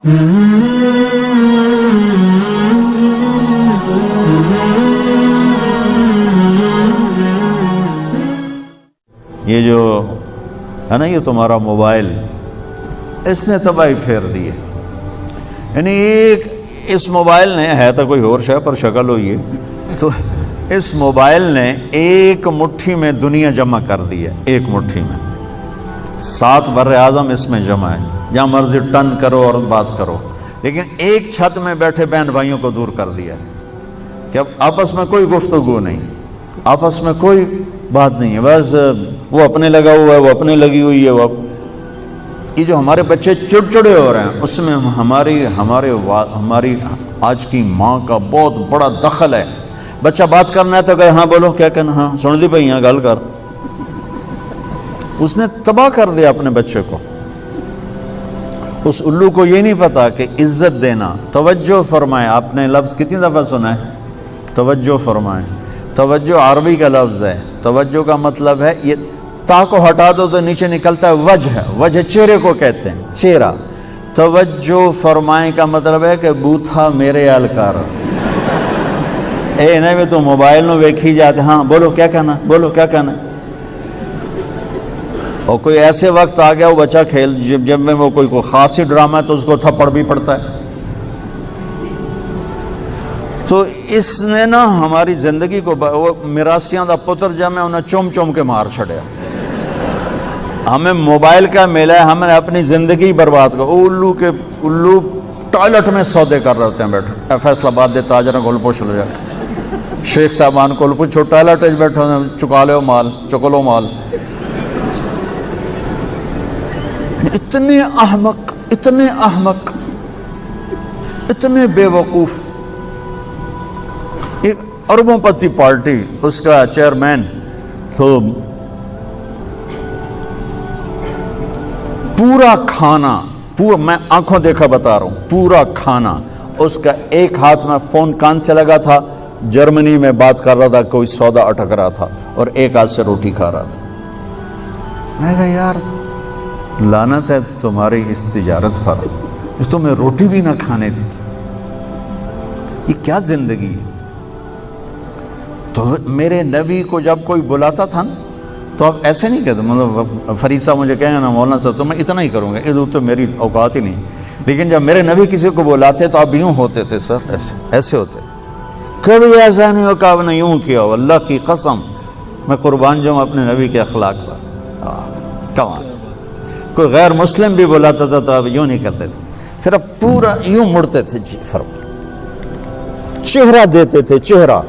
یہ جو ہے نا، یہ تمہارا موبائل، اس نے تباہی پھیر دی ہے. یعنی ایک اس موبائل نے، ہے تو کوئی اور شے پر شکل ہوئی ہے، تو اس موبائل نے ایک مٹھی میں دنیا جمع کر دی ہے. ایک مٹھی میں 7 بر اعظم اس میں جمع ہے، جہاں مرضی ٹن کرو اور بات کرو. لیکن ایک چھت میں بیٹھے بہن بھائیوں کو دور کر دیا ہے کہ اب آپس میں کوئی گفتگو نہیں، آپس میں کوئی بات نہیں ہے. بس وہ اپنے لگا ہوا ہے، وہ اپنے لگی ہوئی ہے. وہ یہ جو ہمارے بچے چڑچڑے ہو رہے ہیں، اس میں ہماری آج کی ماں کا بہت بڑا دخل ہے. بچہ بات کرنا ہے تو کہے ہاں بولو، کیا کہنا، ہاں سن دی بھائی، یہاں گل کر. اس نے تباہ کر دیا اپنے بچے کو. اس الو کو یہ نہیں پتا کہ عزت دینا، توجہ فرمائے. آپ نے لفظ کتنی دفعہ سنا ہے؟ توجہ فرمائے. توجہ عربی کا لفظ ہے. توجہ کا مطلب ہے، یہ تا کو ہٹا دو تو نیچے نکلتا ہے وجہ. وجہ چہرے کو کہتے ہیں، چہرہ. توجہ فرمائے کا مطلب ہے کہ بوتھا میرے آل کر. اے نہیں میں تو موبائل نو ویکھی جاتے، ہاں بولو کیا کہنا، بولو کیا کہنا. اور کوئی ایسے وقت آ گیا وہ بچہ کھیل، جب میں وہ کوئی خاصی ڈرامہ ہے تو اس کو تھپڑ بھی پڑتا ہے. تو اس نے نا ہماری زندگی کو، وہ میراثیاں دا پتر جب میں انہیں چوم چوم کے مار چھڑیا. ہمیں موبائل کا ملا ہے، ہم نے اپنی زندگی برباد کر. الو ٹوائلٹ میں سودے کر رہے ہوتے ہیں بیٹھے. فیصل آباد دے تاجر گول پوچھ لو جا، شیخ صاحبان کو پوچھو، ٹوائلٹ بیٹھے ہوتے، چکا لو مال، چکلو مال. اتنے احمق، اتنے احمق، اتنے بے وقوف. ایک اربوں پتی پارٹی، اس کا چیئرمین تو پورا کھانا، میں آنکھوں دیکھا بتا رہا ہوں، پورا کھانا اس کا ایک ہاتھ میں فون کان سے لگا تھا، جرمنی میں بات کر رہا تھا، کوئی سودا اٹک رہا تھا، اور ایک ہاتھ سے روٹی کھا رہا تھا. میں کہا یار لعنت ہے تمہاری اس تجارت پر، تمہیں روٹی بھی نہ کھانے تھی. یہ کیا زندگی ہے؟ تو میرے نبی کو جب کوئی بلاتا تھا نا تو آپ ایسے نہیں کہتے، مطلب فرید صاحب مجھے کہیں نا مولانا صاحب تو میں اتنا ہی کروں گا، ادھر تو میری اوقات ہی نہیں. لیکن جب میرے نبی کسی کو بلاتے تو آپ یوں ہوتے تھے سر، ایسے ہوتے تھے. کبھی ایسا نہیں ہو کہ آپ نے یوں کیا ہو. اللہ کی قسم میں قربان جاؤں اپنے نبی کے اخلاق پر. کمال. کوئی غیر مسلم بھی بلاتا تھا تو آپ یوں نہیں کرتے تھے، پھر اب پورا یوں مڑتے تھے. جی فرما، چہرہ دیتے تھے، چہرہ.